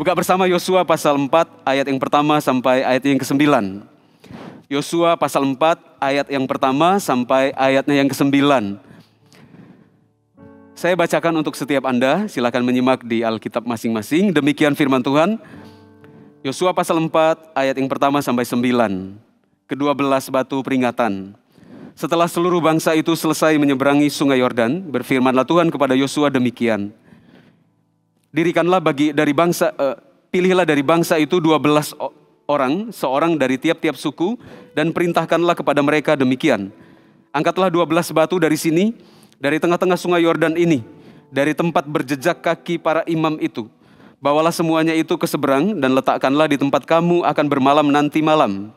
Buka bersama Yosua pasal 4 ayat yang pertama sampai ayat yang ke-9. Yosua pasal 4 ayat yang pertama sampai ayatnya yang ke-9. Saya bacakan untuk setiap Anda, silakan menyimak di Alkitab masing-masing. Demikian firman Tuhan. Yosua pasal 4 ayat yang pertama sampai 9. Ke-12 batu peringatan. Setelah seluruh bangsa itu selesai menyeberangi sungai Yordan, berfirmanlah Tuhan kepada Yosua demikian. Pilihlah dari bangsa itu 12 orang, seorang dari tiap-tiap suku, dan perintahkanlah kepada mereka demikian. Angkatlah 12 batu dari sini, dari tengah-tengah sungai Yordan ini, dari tempat berjejak kaki para imam itu. Bawalah semuanya itu ke seberang dan letakkanlah di tempat kamu akan bermalam nanti malam.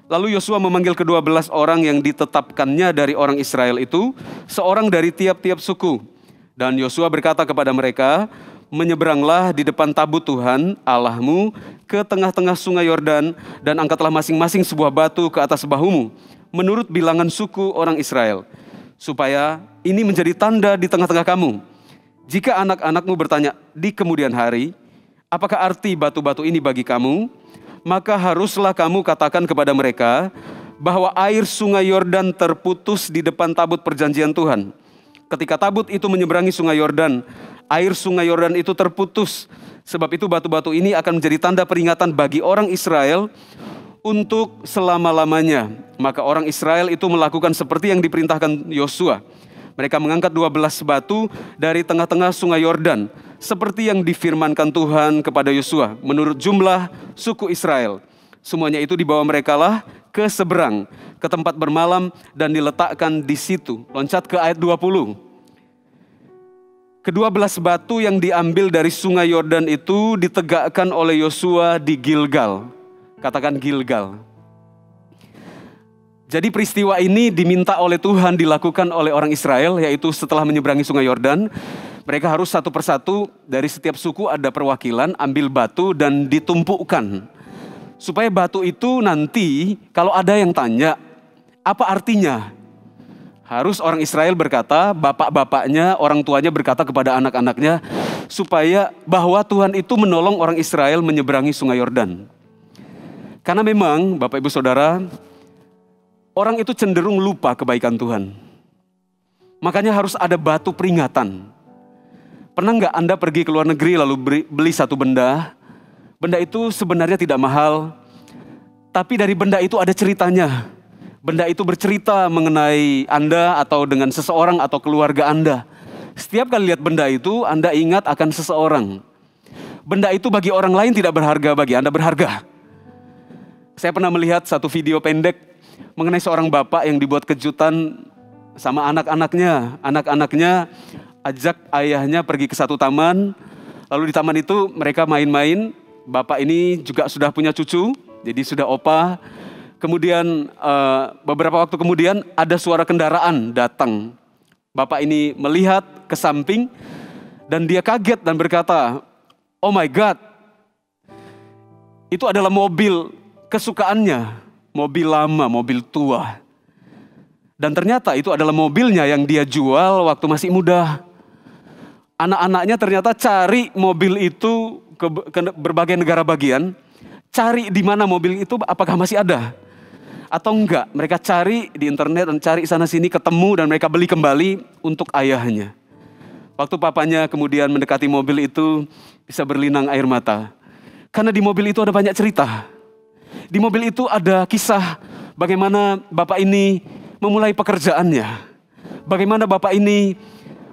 Lalu Yosua memanggil ke-12 orang yang ditetapkannya dari orang Israel itu, seorang dari tiap-tiap suku. Dan Yosua berkata kepada mereka, menyeberanglah di depan tabut Tuhan Allahmu ke tengah-tengah sungai Yordan dan angkatlah masing-masing sebuah batu ke atas bahumu menurut bilangan suku orang Israel, supaya ini menjadi tanda di tengah-tengah kamu. Jika anak-anakmu bertanya di kemudian hari, apakah arti batu-batu ini bagi kamu? Maka haruslah kamu katakan kepada mereka bahwa air sungai Yordan terputus di depan tabut perjanjian Tuhan. Ketika tabut itu menyeberangi sungai Yordan, air sungai Yordan itu terputus. Sebab itu batu-batu ini akan menjadi tanda peringatan bagi orang Israel untuk selama-lamanya. Maka orang Israel itu melakukan seperti yang diperintahkan Yosua. Mereka mengangkat 12 batu dari tengah-tengah sungai Yordan, seperti yang difirmankan Tuhan kepada Yosua, menurut jumlah suku Israel. Semuanya itu dibawa merekalah ke seberang, ke tempat bermalam dan diletakkan di situ. Loncat ke ayat 20. Ke-12 batu yang diambil dari sungai Yordan itu ditegakkan oleh Yosua di Gilgal. Katakan Gilgal. Jadi peristiwa ini diminta oleh Tuhan dilakukan oleh orang Israel, yaitu setelah menyeberangi sungai Yordan, mereka harus satu persatu dari setiap suku ada perwakilan, ambil batu dan ditumpukkan. Supaya batu itu nanti kalau ada yang tanya, apa artinya? Harus orang Israel berkata, bapak-bapaknya, orang tuanya berkata kepada anak-anaknya, supaya bahwa Tuhan itu menolong orang Israel menyeberangi sungai Yordan. Karena memang, Bapak Ibu Saudara, orang itu cenderung lupa kebaikan Tuhan. Makanya harus ada batu peringatan. Pernah nggak Anda pergi ke luar negeri lalu beli satu benda? Benda itu sebenarnya tidak mahal, tapi dari benda itu ada ceritanya. Benda itu bercerita mengenai Anda atau dengan seseorang atau keluarga Anda. Setiap kali lihat benda itu, Anda ingat akan seseorang. Benda itu bagi orang lain tidak berharga, bagi Anda berharga. Saya pernah melihat satu video pendek mengenai seorang bapak yang dibuat kejutan sama anak-anaknya. Anak-anaknya ajak ayahnya pergi ke satu taman, lalu di taman itu mereka main-main. Bapak ini juga sudah punya cucu, jadi sudah opa. Kemudian beberapa waktu kemudian ada suara kendaraan datang. Bapak ini melihat ke samping dan dia kaget dan berkata, "Oh my God, itu adalah mobil kesukaannya, mobil lama, mobil tua." Dan ternyata itu adalah mobilnya yang dia jual waktu masih muda. Anak-anaknya ternyata cari mobil itu ke berbagai negara bagian, cari di mana mobil itu apakah masih ada. Atau enggak, mereka cari di internet dan cari sana sini, ketemu dan mereka beli kembali untuk ayahnya. Waktu papanya kemudian mendekati mobil itu, bisa berlinang air mata. Karena di mobil itu ada banyak cerita. Di mobil itu ada kisah bagaimana bapak ini memulai pekerjaannya. Bagaimana bapak ini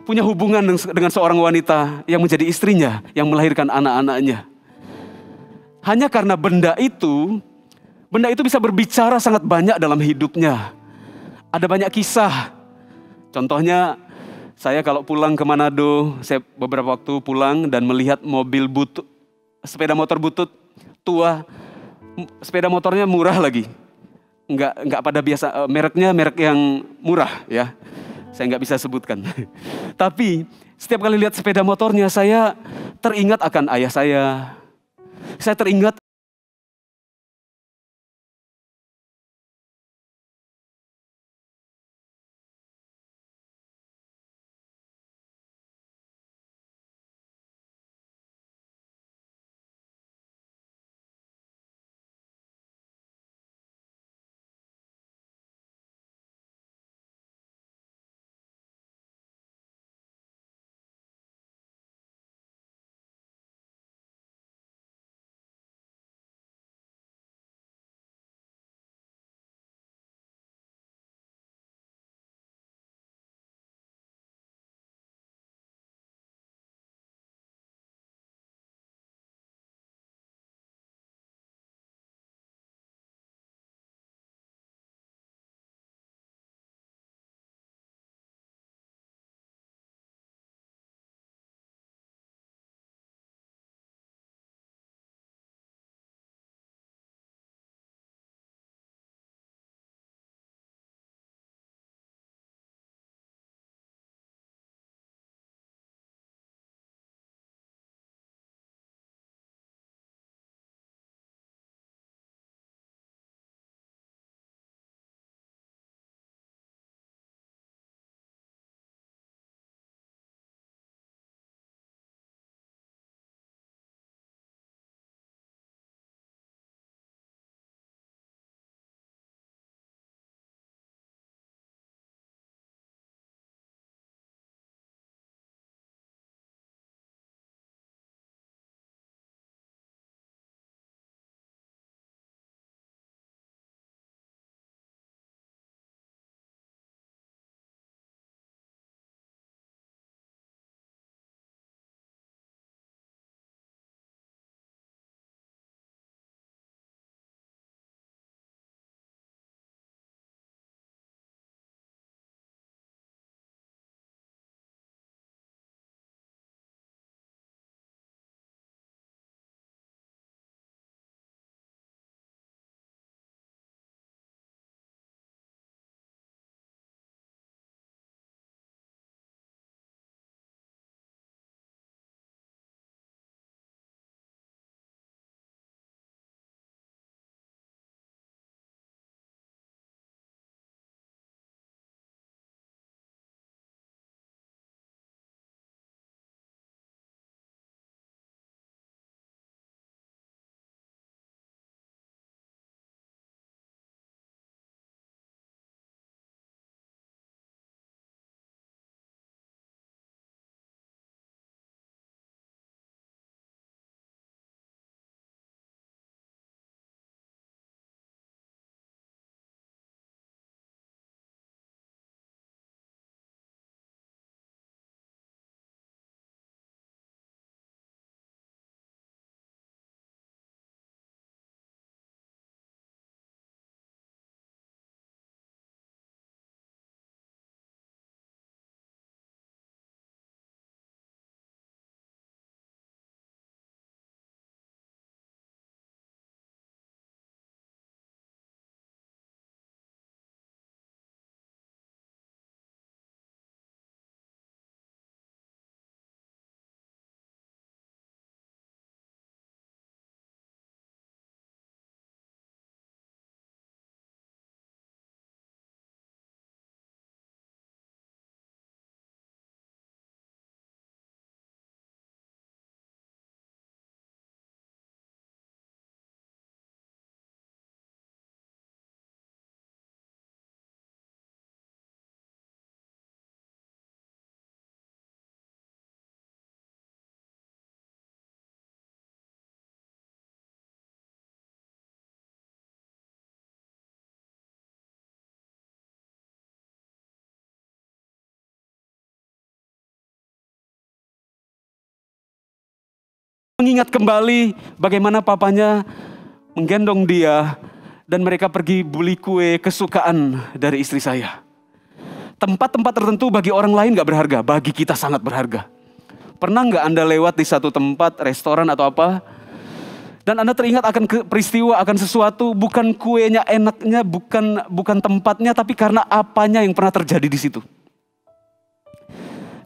punya hubungan dengan seorang wanita yang menjadi istrinya, yang melahirkan anak-anaknya. Hanya karena benda itu bisa berbicara sangat banyak dalam hidupnya. Ada banyak kisah. Contohnya, saya kalau pulang ke Manado, saya beberapa waktu pulang dan melihat mobil butut, sepeda motor butut tua. Sepeda motornya murah lagi. Enggak pada biasa, mereknya merek yang murah ya. Saya nggak bisa sebutkan. Tapi setiap kali lihat sepeda motornya, saya teringat akan ayah saya. Saya teringat mengingat kembali bagaimana papanya menggendong dia dan mereka pergi beli kue kesukaan dari istri saya. Tempat-tempat tertentu bagi orang lain gak berharga, bagi kita sangat berharga. Pernah gak Anda lewat di satu tempat, restoran atau apa, dan Anda teringat akan peristiwa, akan sesuatu, bukan kuenya enaknya, bukan tempatnya, tapi karena apanya yang pernah terjadi di situ.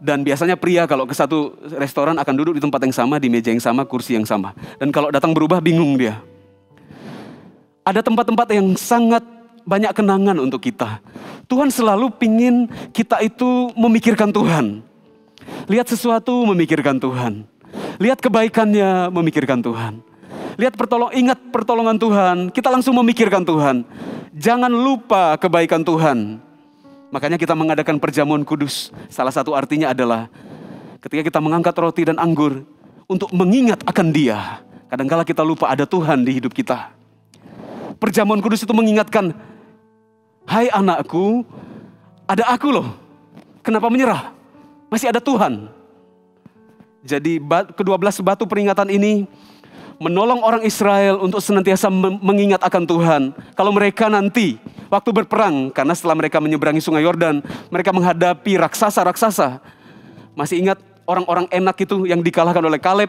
Dan biasanya pria kalau ke satu restoran akan duduk di tempat yang sama, di meja yang sama, kursi yang sama. Dan kalau datang berubah, bingung dia. Ada tempat-tempat yang sangat banyak kenangan untuk kita. Tuhan selalu pingin kita itu memikirkan Tuhan. Lihat sesuatu, memikirkan Tuhan. Lihat kebaikannya, memikirkan Tuhan. Lihat ingat pertolongan Tuhan, kita langsung memikirkan Tuhan. Jangan lupa kebaikan Tuhan. Makanya kita mengadakan perjamuan kudus. Salah satu artinya adalah ketika kita mengangkat roti dan anggur untuk mengingat akan Dia. Kadangkala kita lupa ada Tuhan di hidup kita. Perjamuan kudus itu mengingatkan, hai anakku, ada aku loh. Kenapa menyerah? Masih ada Tuhan. Jadi ke-12 batu peringatan ini menolong orang Israel untuk senantiasa mengingat akan Tuhan. Kalau mereka nanti waktu berperang, karena setelah mereka menyeberangi sungai Yordan, mereka menghadapi raksasa-raksasa. Masih ingat orang-orang Enak itu yang dikalahkan oleh Kaleb?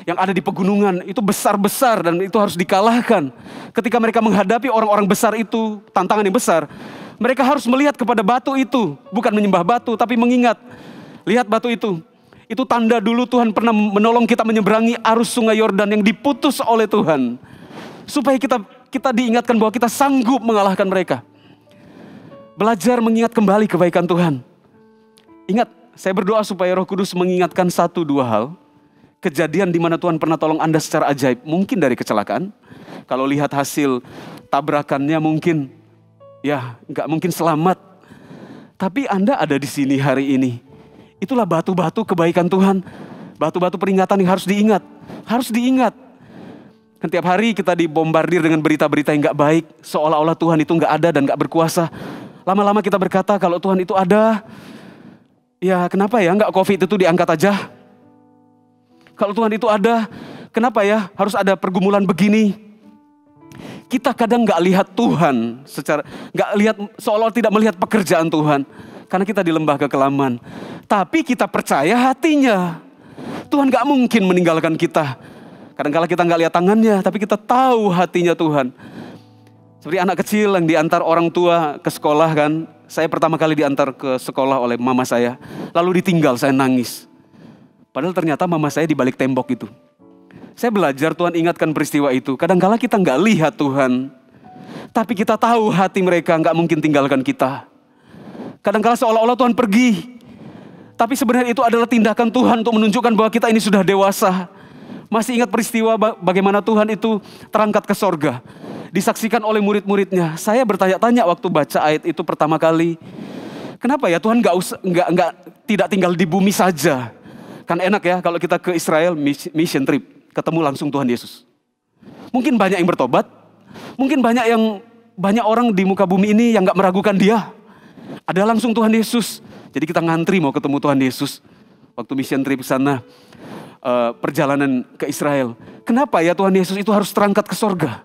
Yang ada di pegunungan, itu besar-besar dan itu harus dikalahkan. Ketika mereka menghadapi orang-orang besar itu, tantangan yang besar, mereka harus melihat kepada batu itu. Bukan menyembah batu, tapi mengingat. Lihat batu itu. Itu tanda dulu Tuhan pernah menolong kita menyeberangi arus sungai Yordan yang diputus oleh Tuhan. Supaya kita diingatkan bahwa kita sanggup mengalahkan mereka. Belajar mengingat kembali kebaikan Tuhan. Ingat, saya berdoa supaya Roh Kudus mengingatkan 1-2 hal. Kejadian di mana Tuhan pernah tolong Anda secara ajaib. Mungkin dari kecelakaan. Kalau lihat hasil tabrakannya mungkin, ya nggak mungkin selamat. Tapi Anda ada di sini hari ini. Itulah batu-batu kebaikan Tuhan. Batu-batu peringatan yang harus diingat. Harus diingat. Setiap hari kita dibombardir dengan berita-berita yang gak baik. Seolah-olah Tuhan itu gak ada dan gak berkuasa. Lama-lama kita berkata kalau Tuhan itu ada. Ya kenapa ya gak COVID itu diangkat aja. Kalau Tuhan itu ada. Kenapa ya harus ada pergumulan begini. Kita kadang gak lihat Tuhan. Gak lihat, seolah-olah tidak melihat pekerjaan Tuhan. Karena kita di lembah kekelaman. Tapi kita percaya hatinya. Tuhan gak mungkin meninggalkan kita. Kadang-kala kita gak lihat tangannya, tapi kita tahu hatinya Tuhan. Seperti anak kecil yang diantar orang tua ke sekolah kan. Saya pertama kali diantar ke sekolah oleh mama saya. Lalu ditinggal, saya nangis. Padahal ternyata mama saya di balik tembok itu. Saya belajar Tuhan ingatkan peristiwa itu. Kadang-kala kita gak lihat Tuhan. Tapi kita tahu hati mereka gak mungkin tinggalkan kita. Kadang-kala seolah-olah Tuhan pergi. Tapi sebenarnya itu adalah tindakan Tuhan untuk menunjukkan bahwa kita ini sudah dewasa. Masih ingat peristiwa bagaimana Tuhan itu terangkat ke sorga. Disaksikan oleh murid-muridnya. Saya bertanya-tanya waktu baca ayat itu pertama kali. Kenapa ya Tuhan tidak tinggal di bumi saja. Kan enak ya kalau kita ke Israel mission trip. Ketemu langsung Tuhan Yesus. Mungkin banyak yang bertobat. Mungkin banyak orang di muka bumi ini yang gak meragukan Dia. Ada langsung Tuhan Yesus. Jadi kita ngantri mau ketemu Tuhan Yesus. Waktu mission trip sana, perjalanan ke Israel. Kenapa ya Tuhan Yesus itu harus terangkat ke sorga?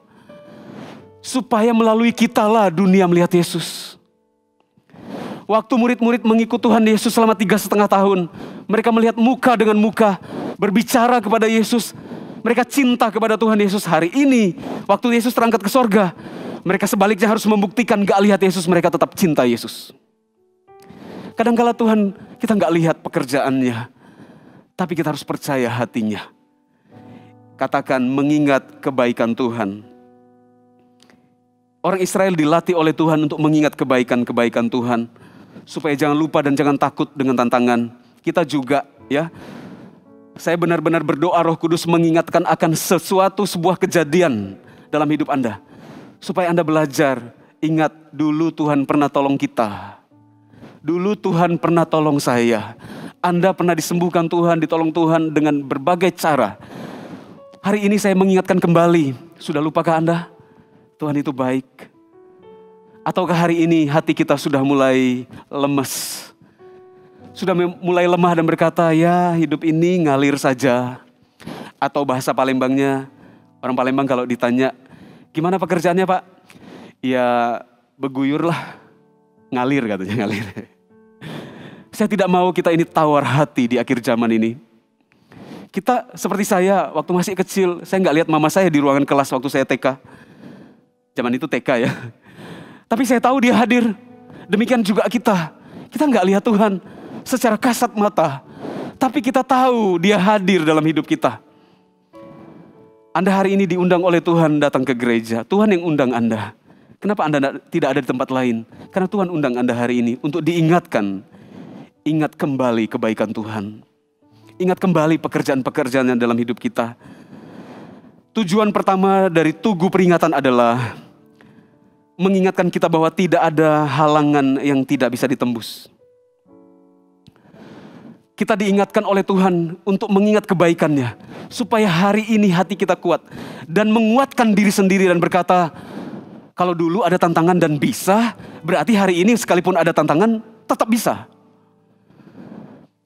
Supaya melalui kita lah dunia melihat Yesus. Waktu murid-murid mengikut Tuhan Yesus selama 3,5 tahun. Mereka melihat muka dengan muka. Berbicara kepada Yesus. Mereka cinta kepada Tuhan Yesus. Hari ini, waktu Yesus terangkat ke sorga. Mereka sebaliknya harus membuktikan gak lihat Yesus. Mereka tetap cinta Yesus. Kadang-kala Tuhan kita gak lihat pekerjaannya. Tapi kita harus percaya hatinya. Katakan mengingat kebaikan Tuhan. Orang Israel dilatih oleh Tuhan untuk mengingat kebaikan-kebaikan Tuhan. Supaya jangan lupa dan jangan takut dengan tantangan. Kita juga ya. Saya benar-benar berdoa Roh Kudus mengingatkan akan sebuah kejadian dalam hidup Anda. Supaya Anda belajar, ingat dulu Tuhan pernah tolong kita. Dulu Tuhan pernah tolong saya. Anda pernah disembuhkan Tuhan, ditolong Tuhan dengan berbagai cara. Hari ini saya mengingatkan kembali. Sudah lupakah Anda? Tuhan itu baik. Ataukah hari ini hati kita sudah mulai lemes? Sudah mulai lemah dan berkata, ya hidup ini ngalir saja. Atau bahasa Palembangnya, orang Palembang kalau ditanya, gimana pekerjaannya Pak? Ya beguyur lah, ngalir katanya, ngalir. Saya tidak mau kita ini tawar hati di akhir zaman ini. Kita seperti saya, waktu masih kecil, saya nggak lihat mama saya di ruangan kelas waktu saya TK. Zaman itu TK ya. Tapi saya tahu dia hadir. Demikian juga kita. Kita nggak lihat Tuhan secara kasat mata. Tapi kita tahu dia hadir dalam hidup kita. Anda hari ini diundang oleh Tuhan datang ke gereja. Tuhan yang undang Anda. Kenapa Anda tidak ada di tempat lain? Karena Tuhan undang Anda hari ini untuk diingatkan. Ingat kembali kebaikan Tuhan. Ingat kembali pekerjaan-pekerjaan yang dalam hidup kita. Tujuan pertama dari Tugu Peringatan adalah mengingatkan kita bahwa tidak ada halangan yang tidak bisa ditembus. Kita diingatkan oleh Tuhan untuk mengingat kebaikannya. Supaya hari ini hati kita kuat. Dan menguatkan diri sendiri dan berkata, kalau dulu ada tantangan dan bisa, berarti hari ini sekalipun ada tantangan, tetap bisa.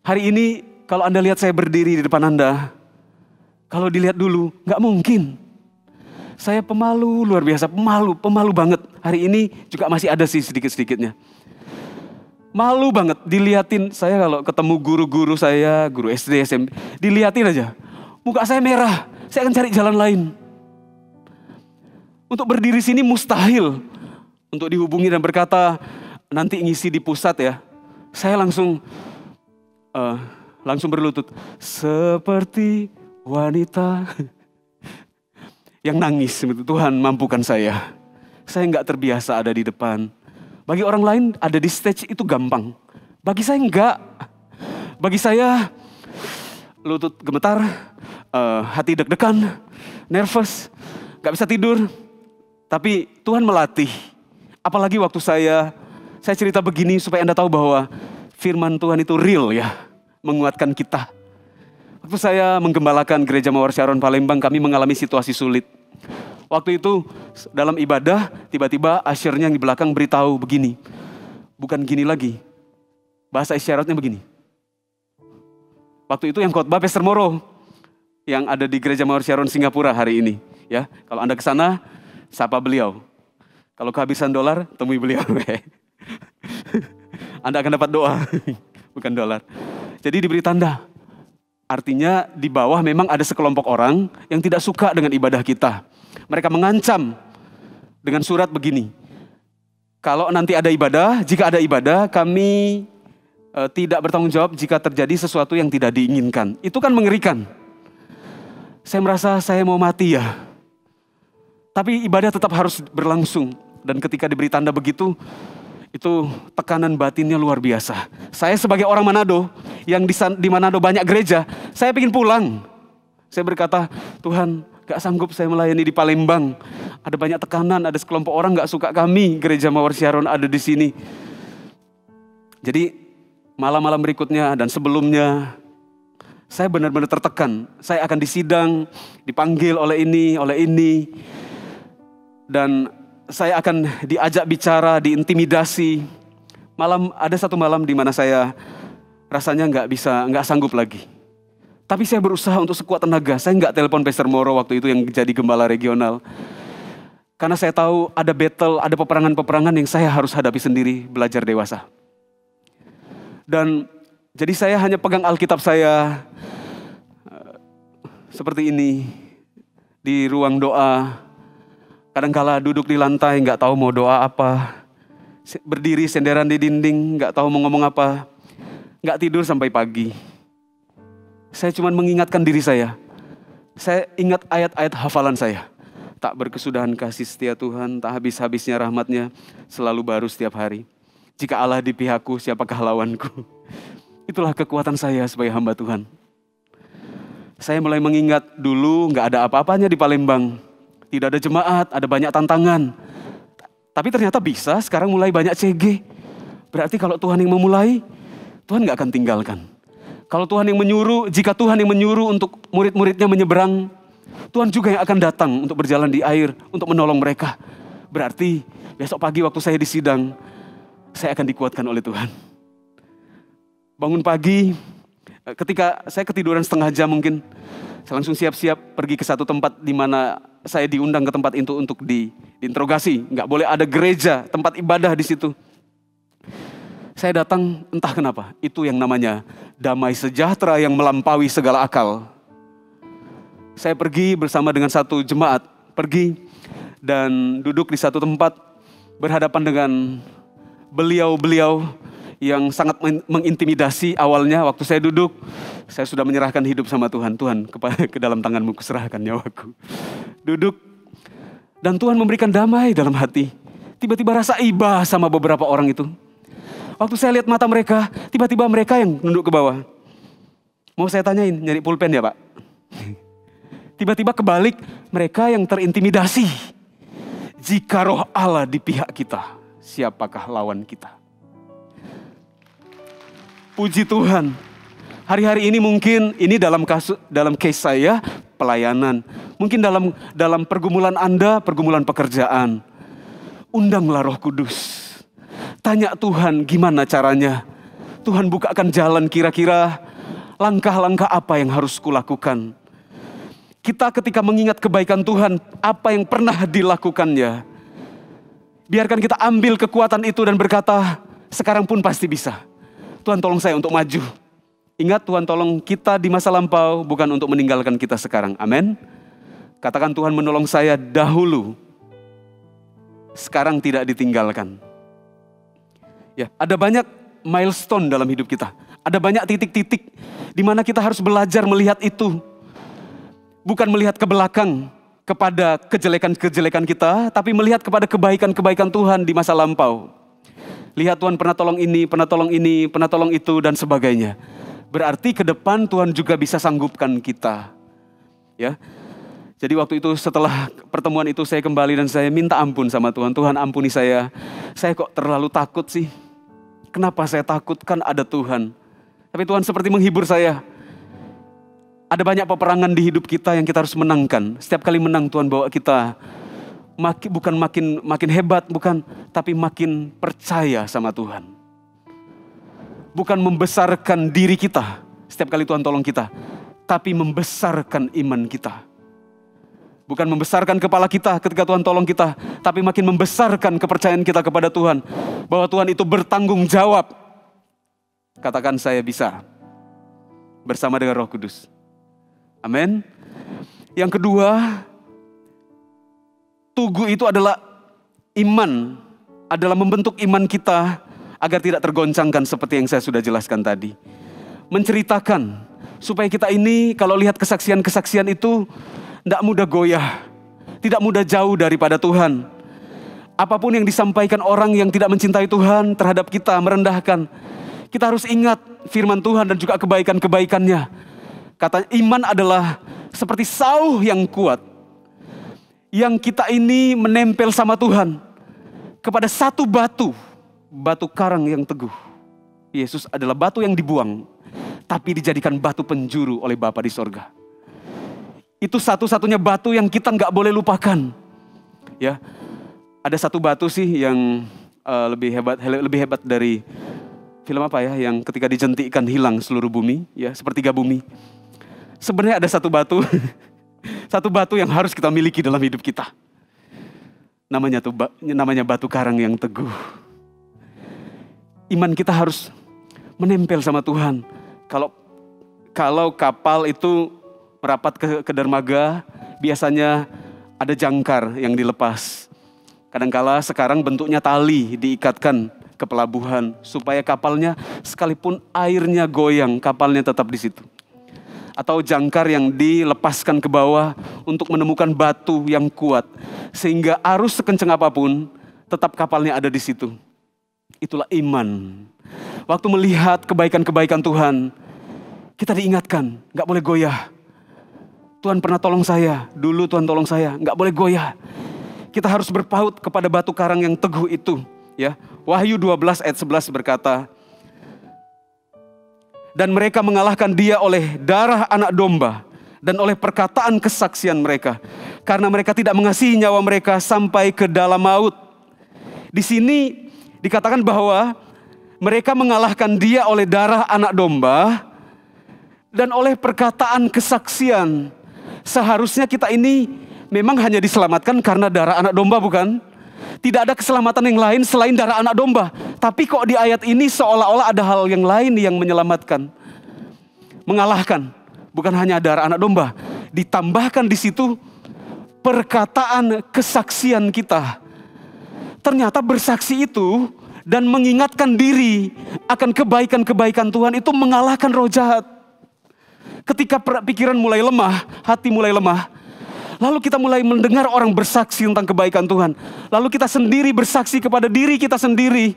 Hari ini kalau Anda lihat saya berdiri di depan Anda, kalau dilihat dulu, gak mungkin. Saya pemalu, luar biasa, pemalu banget. Hari ini juga masih ada sih sedikit-sedikitnya. Malu banget dilihatin, saya kalau ketemu guru-guru saya, guru SD, SMP, dilihatin aja. Muka saya merah, saya akan cari jalan lain. Untuk berdiri sini mustahil. Untuk dihubungi dan berkata, nanti ngisi di pusat ya. Saya langsung berlutut. Seperti wanita yang nangis. Tuhan mampukan saya. Saya nggak terbiasa ada di depan. Bagi orang lain ada di stage itu gampang. Bagi saya enggak. Bagi saya lutut gemetar, hati deg-degan, nervous, gak bisa tidur. Tapi Tuhan melatih. Apalagi waktu saya cerita begini supaya Anda tahu bahwa firman Tuhan itu real ya. Menguatkan kita. Waktu saya menggembalakan Gereja Mawar Syaron Palembang, kami mengalami situasi sulit. Waktu itu dalam ibadah, tiba-tiba usher-nya yang di belakang beritahu begini. Bukan gini lagi. Bahasa isyaratnya begini. Waktu itu yang khotbah Pastor Moro. Yang ada di Gereja Mawar Syaron Singapura hari ini. Ya, kalau Anda ke sana, sapa beliau. Kalau kehabisan dolar, temui beliau. Anda akan dapat doa, bukan dolar. Jadi diberi tanda. Artinya di bawah memang ada sekelompok orang yang tidak suka dengan ibadah kita. Mereka mengancam dengan surat begini. Kalau nanti ada ibadah, jika ada ibadah, kami tidak bertanggung jawab jika terjadi sesuatu yang tidak diinginkan. Itu kan mengerikan. Saya merasa saya mau mati ya. Tapi ibadah tetap harus berlangsung. Dan ketika diberi tanda begitu, itu tekanan batinnya luar biasa. Saya sebagai orang Manado, yang di Manado banyak gereja, saya ingin pulang. Saya berkata, Tuhan, gak sanggup saya melayani di Palembang. Ada banyak tekanan, ada sekelompok orang gak suka kami. Gereja Mawar Syaron ada di sini. Jadi malam-malam berikutnya dan sebelumnya, saya benar-benar tertekan. Saya akan disidang, dipanggil oleh ini. Dan saya akan diajak bicara, diintimidasi. Ada satu malam di mana saya rasanya nggak sanggup lagi. Tapi saya berusaha untuk sekuat tenaga. Saya nggak telepon Pastor Moro waktu itu yang jadi gembala regional. Karena saya tahu ada battle, ada peperangan-peperangan yang saya harus hadapi sendiri, belajar dewasa. Dan jadi saya hanya pegang Alkitab saya seperti ini di ruang doa. Kadangkala duduk di lantai, nggak tahu mau doa apa. Berdiri senderan di dinding, nggak tahu mau ngomong apa. Nggak tidur sampai pagi. Saya cuma mengingatkan diri saya. Saya ingat ayat-ayat hafalan saya. Tak berkesudahan kasih setia Tuhan, tak habis-habisnya rahmatnya, selalu baru setiap hari. Jika Allah di pihakku, siapakah lawanku? Itulah kekuatan saya sebagai hamba Tuhan. Saya mulai mengingat dulu nggak ada apa-apanya di Palembang. Tidak ada jemaat, ada banyak tantangan. Tapi ternyata bisa, sekarang mulai banyak CG. Berarti kalau Tuhan yang memulai, Tuhan gak akan tinggalkan. Kalau Tuhan yang menyuruh, jika Tuhan yang menyuruh untuk murid-muridnya menyeberang, Tuhan juga yang akan datang untuk berjalan di air, untuk menolong mereka. Berarti besok pagi waktu saya disidang, saya akan dikuatkan oleh Tuhan. Bangun pagi, Ketika saya ketiduran setengah jam mungkin, saya langsung siap-siap pergi ke satu tempat di mana saya diundang ke tempat itu untuk diinterogasi. Nggak boleh ada gereja, tempat ibadah di situ. Saya datang entah kenapa, itu yang namanya damai sejahtera yang melampaui segala akal. Saya pergi bersama dengan satu jemaat, pergi dan duduk di satu tempat berhadapan dengan beliau-beliau yang sangat mengintimidasi awalnya. Waktu saya duduk, saya sudah menyerahkan hidup sama Tuhan. Tuhan, ke dalam tangan-Mu kuserahkan nyawaku. Duduk, dan Tuhan memberikan damai dalam hati. Tiba-tiba rasa iba sama beberapa orang itu. Waktu saya lihat mata mereka, tiba-tiba mereka yang nunduk ke bawah. Mau saya tanyain, nyari pulpen ya Pak? Tiba-tiba kebalik, mereka yang terintimidasi. Jika roh Allah di pihak kita, siapakah lawan kita? Puji Tuhan, hari-hari ini mungkin ini dalam case saya pelayanan. Mungkin dalam pergumulan Anda, pergumulan pekerjaan. Undanglah Roh Kudus. Tanya Tuhan gimana caranya. Tuhan bukakan jalan kira-kira langkah-langkah apa yang harus kulakukan. Kita ketika mengingat kebaikan Tuhan, apa yang pernah dilakukannya. Biarkan kita ambil kekuatan itu dan berkata, sekarang pun pasti bisa. Tuhan tolong saya untuk maju. Ingat Tuhan tolong kita di masa lampau, bukan untuk meninggalkan kita sekarang. Amin. Katakan Tuhan menolong saya dahulu. Sekarang tidak ditinggalkan. Ya, ada banyak milestone dalam hidup kita. Ada banyak titik-titik di mana kita harus belajar melihat itu. Bukan melihat ke belakang kepada kejelekan-kejelekan kita, tapi melihat kepada kebaikan-kebaikan Tuhan di masa lampau. Lihat Tuhan pernah tolong ini, pernah tolong ini, pernah tolong itu, dan sebagainya. Berarti ke depan Tuhan juga bisa sanggupkan kita. Ya. Jadi waktu itu setelah pertemuan itu saya kembali dan saya minta ampun sama Tuhan. Tuhan ampuni saya. Saya kok terlalu takut sih. Kenapa saya takut? Kan ada Tuhan. Tapi Tuhan seperti menghibur saya. Ada banyak peperangan di hidup kita yang kita harus menangkan. Setiap kali menang Tuhan bawa kita bukan makin hebat, bukan, tapi makin percaya sama Tuhan. Bukan membesarkan diri kita setiap kali Tuhan tolong kita, tapi membesarkan iman kita. Bukan membesarkan kepala kita ketika Tuhan tolong kita, tapi makin membesarkan kepercayaan kita kepada Tuhan, bahwa Tuhan itu bertanggung jawab. Katakan saya bisa bersama dengan Roh Kudus. Amin. Yang kedua, tugu itu adalah iman, adalah membentuk iman kita agar tidak tergoncangkan seperti yang saya sudah jelaskan tadi. Menceritakan supaya kita ini kalau lihat kesaksian-kesaksian itu tidak mudah goyah, tidak mudah jauh daripada Tuhan. Apapun yang disampaikan orang yang tidak mencintai Tuhan terhadap kita, merendahkan, kita harus ingat firman Tuhan dan juga kebaikan-kebaikannya. Kata iman adalah seperti sauh yang kuat, yang kita ini menempel sama Tuhan kepada satu batu karang yang teguh. Yesus adalah batu yang dibuang, tapi dijadikan batu penjuru oleh Bapa di sorga. Itu satu-satunya batu yang kita nggak boleh lupakan. Ya, ada satu batu sih yang lebih hebat dari film apa ya? Yang ketika dijentikkan hilang seluruh bumi, ya sepertiga bumi. Sebenarnya ada satu batu. Satu batu yang harus kita miliki dalam hidup kita. Namanya batu karang yang teguh. Iman kita harus menempel sama Tuhan. Kalau kapal itu merapat ke dermaga, biasanya ada jangkar yang dilepas. Kadangkala sekarang bentuknya tali diikatkan ke pelabuhan supaya kapalnya sekalipun airnya goyang, kapalnya tetap di situ. Atau jangkar yang dilepaskan ke bawah untuk menemukan batu yang kuat. Sehingga arus sekencang apapun, tetap kapalnya ada di situ. Itulah iman. Waktu melihat kebaikan-kebaikan Tuhan, kita diingatkan, gak boleh goyah. Tuhan pernah tolong saya, dulu Tuhan tolong saya, gak boleh goyah. Kita harus berpaut kepada batu karang yang teguh itu. Ya, Wahyu 12 ayat 11 berkata, dan mereka mengalahkan dia oleh darah anak domba dan oleh perkataan kesaksian mereka. Karena mereka tidak mengasihi nyawa mereka sampai ke dalam maut. Di sini dikatakan bahwa mereka mengalahkan dia oleh darah anak domba Dan oleh perkataan kesaksian, seharusnya kita ini memang hanya diselamatkan karena darah anak domba, bukan? Tidak ada keselamatan yang lain selain darah anak domba. Tapi kok di ayat ini seolah-olah ada hal yang lain yang menyelamatkan, mengalahkan. Bukan hanya darah anak domba, ditambahkan di situ perkataan kesaksian kita. Ternyata bersaksi itu dan mengingatkan diri akan kebaikan-kebaikan Tuhan itu mengalahkan roh jahat. Ketika pikiran mulai lemah, hati mulai lemah, lalu kita mulai mendengar orang bersaksi tentang kebaikan Tuhan. Lalu kita sendiri bersaksi kepada diri kita sendiri.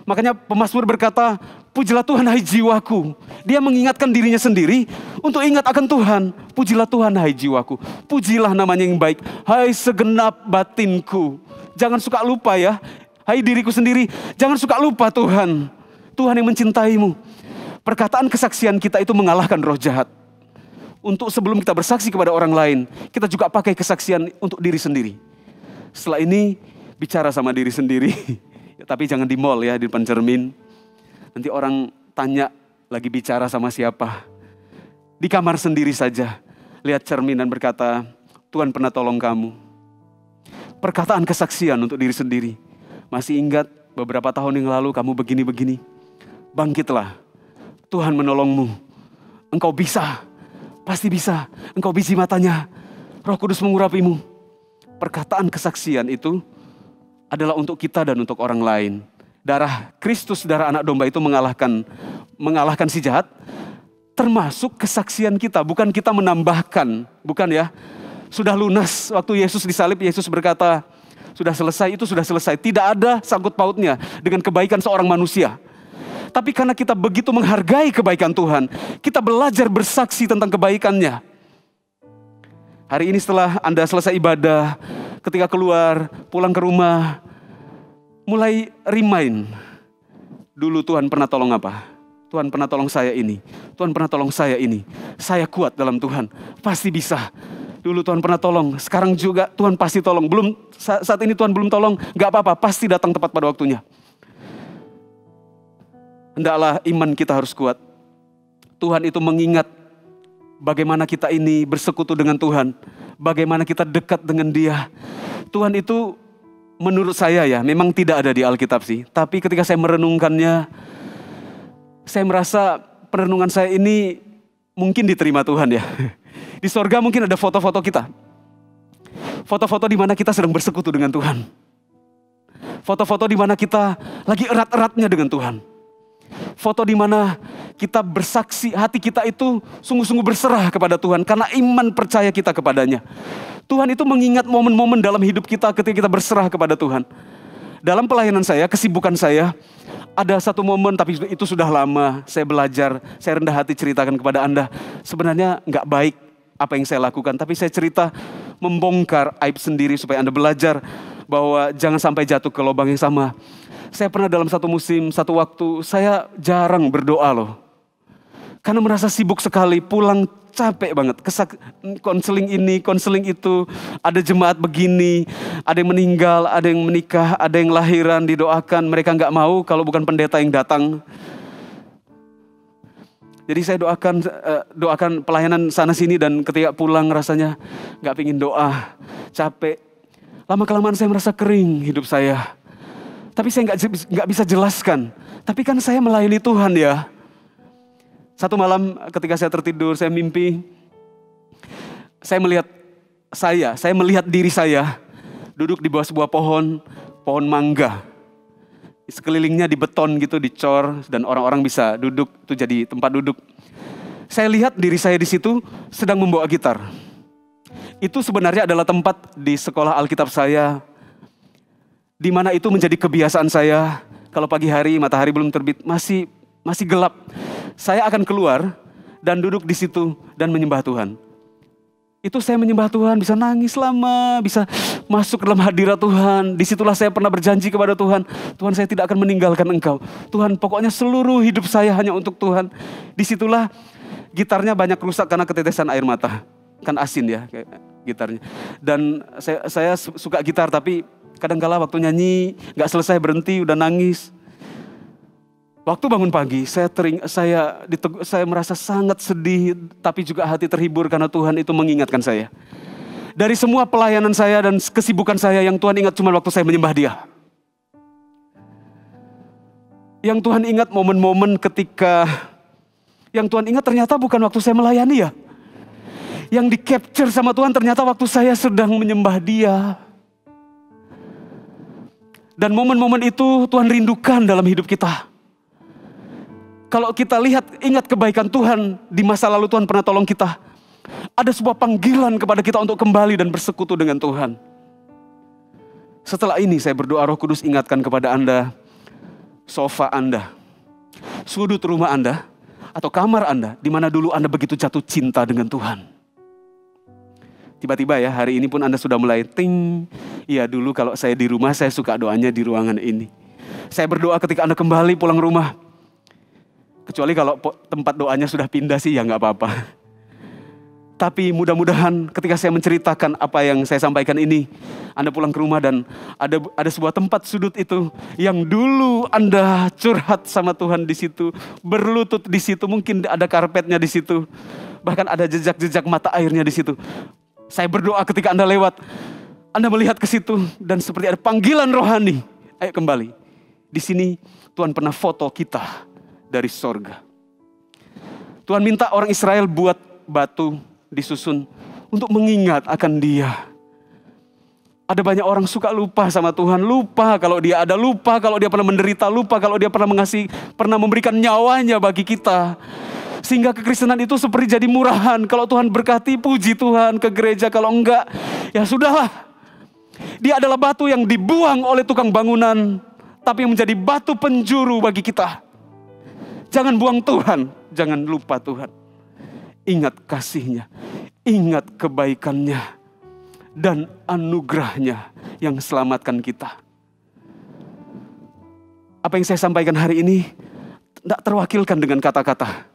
Makanya pemazmur berkata, pujilah Tuhan hai jiwaku. Dia mengingatkan dirinya sendiri untuk ingat akan Tuhan. Pujilah Tuhan hai jiwaku. Pujilah namanya yang baik. Hai segenap batinku. Jangan suka lupa ya. Hai diriku sendiri. Jangan suka lupa Tuhan. Tuhan yang mencintaimu. Perkataan kesaksian kita itu mengalahkan roh jahat. Untuk sebelum kita bersaksi kepada orang lain, kita juga pakai kesaksian untuk diri sendiri. Setelah ini bicara sama diri sendiri. Tapi jangan di mall ya, di depan cermin. Nanti orang tanya lagi bicara sama siapa. Di kamar sendiri saja. Lihat cermin dan berkata, Tuhan pernah tolong kamu. Perkataan kesaksian untuk diri sendiri. Masih ingat beberapa tahun yang lalu kamu begini-begini. Bangkitlah. Tuhan menolongmu. Engkau bisa. Pasti bisa. Engkau biji matanya. Roh Kudus mengurapimu. Perkataan kesaksian itu adalah untuk kita dan untuk orang lain. Darah Kristus, darah anak domba itu mengalahkan si jahat. Termasuk kesaksian kita, bukan kita menambahkan, bukan ya. Sudah lunas waktu Yesus disalib, Yesus berkata, sudah selesai, itu sudah selesai. Tidak ada sangkut pautnya dengan kebaikan seorang manusia. Tapi karena kita begitu menghargai kebaikan Tuhan, kita belajar bersaksi tentang kebaikannya. Hari ini setelah Anda selesai ibadah, ketika keluar, pulang ke rumah, mulai remind. Dulu Tuhan pernah tolong apa? Tuhan pernah tolong saya ini. Tuhan pernah tolong saya ini. Saya kuat dalam Tuhan. Pasti bisa. Dulu Tuhan pernah tolong. Sekarang juga Tuhan pasti tolong. Saat ini Tuhan belum tolong. Gak apa-apa. Pasti datang tepat pada waktunya. Hendaklah iman kita harus kuat. Tuhan itu mengingat bagaimana kita ini bersekutu dengan Tuhan. Bagaimana kita dekat dengan Dia. Tuhan itu menurut saya ya, memang tidak ada di Alkitab sih. Tapi ketika saya merenungkannya, saya merasa perenungan saya ini mungkin diterima Tuhan ya. Di sorga mungkin ada foto-foto kita. Foto-foto di mana kita sedang bersekutu dengan Tuhan. Foto-foto di mana kita lagi erat-eratnya dengan Tuhan. Foto di mana kita bersaksi, hati kita itu sungguh-sungguh berserah kepada Tuhan karena iman percaya kita kepadanya. Tuhan itu mengingat momen-momen dalam hidup kita ketika kita berserah kepada Tuhan. Dalam pelayanan saya, kesibukan saya, ada satu momen tapi itu sudah lama. Saya belajar, saya rendah hati ceritakan kepada Anda. Sebenarnya nggak baik apa yang saya lakukan, tapi saya cerita membongkar aib sendiri supaya Anda belajar bahwa jangan sampai jatuh ke lubang yang sama. Saya pernah dalam satu musim, satu waktu, saya jarang berdoa loh. Karena merasa sibuk sekali, pulang capek banget. Konseling ini, konseling itu, ada jemaat begini, ada yang meninggal, ada yang menikah, ada yang lahiran, didoakan. Mereka nggak mau kalau bukan pendeta yang datang. Jadi saya doakan pelayanan sana sini dan ketika pulang rasanya nggak pingin doa, capek. Lama-kelamaan saya merasa kering hidup saya. Tapi saya nggak bisa jelaskan. Tapi kan saya melayani Tuhan ya. Satu malam ketika saya tertidur, saya mimpi. Saya melihat diri saya duduk di bawah sebuah pohon mangga. Sekelilingnya di beton gitu, dicor dan orang-orang bisa duduk, itu jadi tempat duduk. Saya lihat diri saya di situ sedang membawa gitar. Itu sebenarnya adalah tempat di sekolah Alkitab saya, di mana itu menjadi kebiasaan saya. Kalau pagi hari matahari belum terbit, masih gelap, saya akan keluar dan duduk di situ dan menyembah Tuhan. Itu saya menyembah Tuhan, bisa nangis lama, bisa masuk ke dalam hadirat Tuhan. Disitulah saya pernah berjanji kepada Tuhan, Tuhan saya tidak akan meninggalkan Engkau. Tuhan pokoknya seluruh hidup saya hanya untuk Tuhan. Disitulah gitarnya banyak rusak karena ketetesan air mata. Kan asin ya gitarnya. Dan saya suka gitar tapi kadang-kala waktu nyanyi gak selesai berhenti udah nangis. Waktu bangun pagi, saya merasa sangat sedih, tapi juga hati terhibur karena Tuhan itu mengingatkan saya. Dari semua pelayanan saya dan kesibukan saya, yang Tuhan ingat cuma waktu saya menyembah Dia. Yang Tuhan ingat momen-momen ketika, yang Tuhan ingat ternyata bukan waktu saya melayani ya. Yang di-capture sama Tuhan ternyata waktu saya sedang menyembah Dia. Dan momen-momen itu Tuhan rindukan dalam hidup kita. Kalau kita lihat, ingat kebaikan Tuhan, di masa lalu Tuhan pernah tolong kita. Ada sebuah panggilan kepada kita untuk kembali dan bersekutu dengan Tuhan. Setelah ini saya berdoa Roh Kudus ingatkan kepada Anda, sofa Anda, sudut rumah Anda, atau kamar Anda, di mana dulu Anda begitu jatuh cinta dengan Tuhan. Tiba-tiba ya, hari ini pun Anda sudah mulai ting. Iya, dulu kalau saya di rumah, saya suka doanya di ruangan ini. Saya berdoa ketika Anda kembali pulang rumah. Kecuali kalau tempat doanya sudah pindah sih, ya nggak apa-apa. Tapi mudah-mudahan ketika saya menceritakan apa yang saya sampaikan ini, Anda pulang ke rumah dan ada sebuah tempat sudut itu yang dulu Anda curhat sama Tuhan di situ, berlutut di situ, mungkin ada karpetnya di situ, bahkan ada jejak-jejak mata airnya di situ. Saya berdoa ketika Anda lewat, Anda melihat ke situ dan seperti ada panggilan rohani. Ayo kembali. Di sini Tuhan pernah foto kita dari sorga. Tuhan minta orang Israel buat batu disusun untuk mengingat akan Dia. Ada banyak orang suka lupa sama Tuhan, lupa kalau Dia ada, lupa kalau Dia pernah menderita, lupa kalau Dia pernah memberikan nyawanya bagi kita. Sehingga kekristenan itu seperti jadi murahan. Kalau Tuhan berkati, puji Tuhan ke gereja. Kalau enggak, ya sudahlah. Dia adalah batu yang dibuang oleh tukang bangunan, tapi yang menjadi batu penjuru bagi kita. Jangan buang Tuhan, jangan lupa Tuhan. Ingat kasih-Nya, ingat kebaikan-Nya, dan anugerah-Nya yang selamatkan kita. Apa yang saya sampaikan hari ini tidak terwakilkan dengan kata-kata,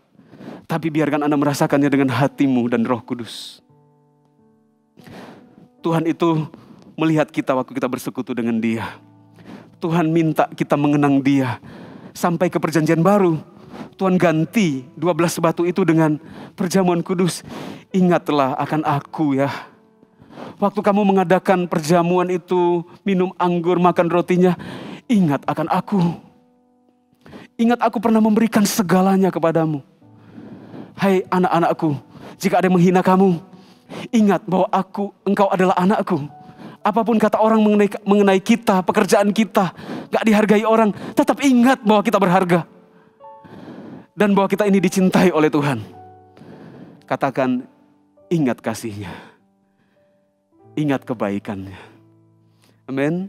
tapi biarkan Anda merasakannya dengan hatimu dan Roh Kudus. Tuhan itu melihat kita waktu kita bersekutu dengan Dia. Tuhan minta kita mengenang Dia sampai ke perjanjian baru. Tuhan ganti 12 batu itu dengan perjamuan kudus. Ingatlah akan aku ya. Waktu kamu mengadakan perjamuan itu, minum anggur, makan rotinya, ingat akan aku. Ingat aku pernah memberikan segalanya kepadamu. Hai anak-anakku, jika ada yang menghina kamu, ingat bahwa engkau adalah anakku. Apapun kata orang mengenai kita, pekerjaan kita, gak dihargai orang, tetap ingat bahwa kita berharga. Dan bahwa kita ini dicintai oleh Tuhan. Katakan, ingat kasih-Nya. Ingat kebaikan-Nya. Amin.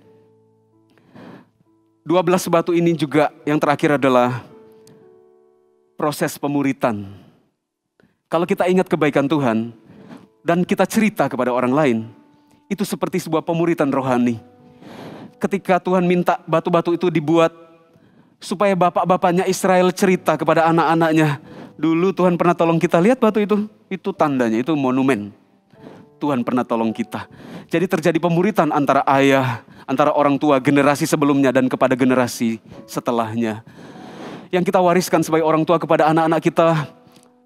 12 batu ini juga yang terakhir adalah proses pemuritan. Kalau kita ingat kebaikan Tuhan dan kita cerita kepada orang lain, itu seperti sebuah pemuritan rohani. Ketika Tuhan minta batu-batu itu dibuat supaya bapak-bapaknya Israel cerita kepada anak-anaknya, dulu Tuhan pernah tolong kita, lihat batu itu tandanya, itu monumen. Tuhan pernah tolong kita. Jadi terjadi pemuritan antara ayah, antara orang tua generasi sebelumnya dan kepada generasi setelahnya. Yang kita wariskan sebagai orang tua kepada anak-anak kita,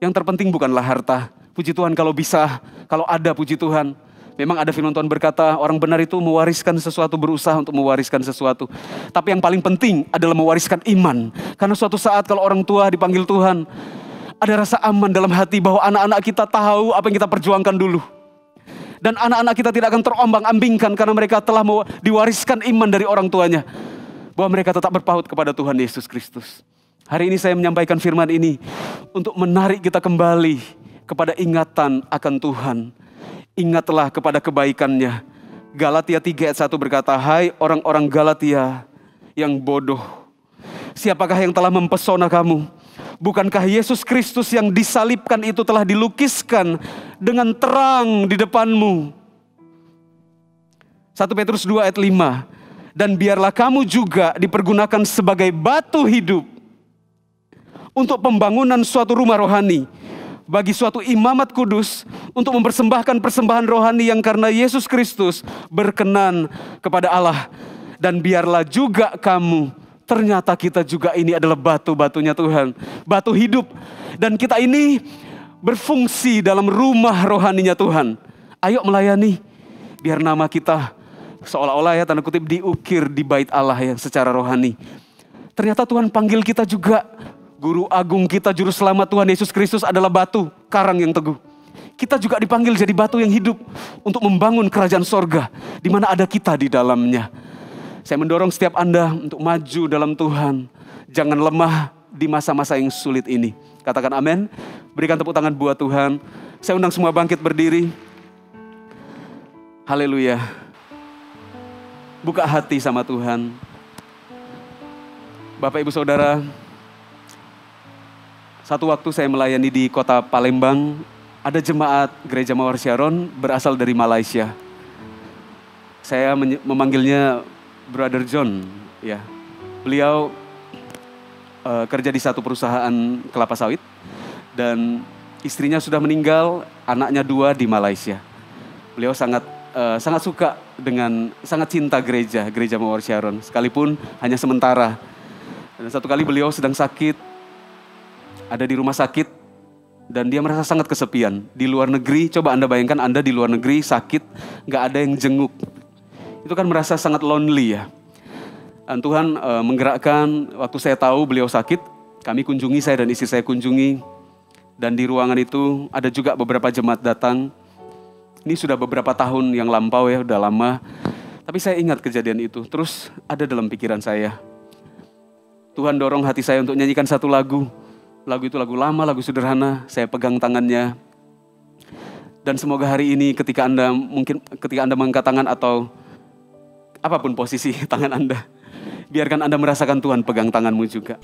yang terpenting bukanlah harta. Puji Tuhan kalau bisa, kalau ada puji Tuhan. Memang ada firman Tuhan berkata, orang benar itu mewariskan sesuatu, berusaha untuk mewariskan sesuatu. Tapi yang paling penting adalah mewariskan iman. Karena suatu saat kalau orang tua dipanggil Tuhan, ada rasa aman dalam hati bahwa anak-anak kita tahu apa yang kita perjuangkan dulu. Dan anak-anak kita tidak akan terombang-ambingkan karena mereka telah diwariskan iman dari orang tuanya. Bahwa mereka tetap berpaut kepada Tuhan Yesus Kristus. Hari ini saya menyampaikan firman ini untuk menarik kita kembali kepada ingatan akan Tuhan. Ingatlah kepada kebaikan-Nya. Galatia 3 ayat 1 berkata, hai orang-orang Galatia yang bodoh. Siapakah yang telah mempesona kamu? Bukankah Yesus Kristus yang disalibkan itu telah dilukiskan dengan terang di depanmu? 1 Petrus 2 ayat 5. Dan biarlah kamu juga dipergunakan sebagai batu hidup untuk pembangunan suatu rumah rohani, bagi suatu imamat kudus, untuk mempersembahkan persembahan rohani yang karena Yesus Kristus berkenan kepada Allah. Dan biarlah juga kamu ternyata kita juga ini adalah batu-batunya Tuhan. Batu hidup. Dan kita ini berfungsi dalam rumah rohaninya Tuhan. Ayo melayani. Biar nama kita seolah-olah ya tanda kutip diukir di bait Allah ya secara rohani. Ternyata Tuhan panggil kita juga. Guru agung kita, juru selamat Tuhan Yesus Kristus adalah batu, karang yang teguh. Kita juga dipanggil jadi batu yang hidup untuk membangun kerajaan sorga. Di mana ada kita di dalamnya. Saya mendorong setiap Anda untuk maju dalam Tuhan. Jangan lemah di masa-masa yang sulit ini. Katakan amin. Berikan tepuk tangan buat Tuhan. Saya undang semua bangkit berdiri. Haleluya. Buka hati sama Tuhan. Bapak Ibu Saudara, satu waktu saya melayani di kota Palembang, ada jemaat Gereja Mawar Syaron berasal dari Malaysia. Saya memanggilnya Brother John, ya. Beliau kerja di satu perusahaan kelapa sawit dan istrinya sudah meninggal, anaknya 2 di Malaysia. Beliau sangat suka dengan, sangat cinta gereja Mawar Syaron, sekalipun hanya sementara. Dan satu kali beliau sedang sakit, ada di rumah sakit, dan dia merasa sangat kesepian. Di luar negeri, coba Anda bayangkan Anda di luar negeri sakit, gak ada yang jenguk. Itu kan merasa sangat lonely ya. Dan Tuhan menggerakkan, waktu saya tahu beliau sakit, kami kunjungi, saya dan istri saya kunjungi. Dan di ruangan itu ada juga beberapa jemaat datang. Ini sudah beberapa tahun yang lampau ya, udah lama. Tapi saya ingat kejadian itu, terus ada dalam pikiran saya. Tuhan dorong hati saya untuk nyanyikan satu lagu. Lagu itu lagu lama, lagu sederhana, saya pegang tangannya. Dan semoga hari ini ketika Anda mengangkat tangan atau apapun posisi tangan Anda, biarkan Anda merasakan Tuhan pegang tanganmu juga.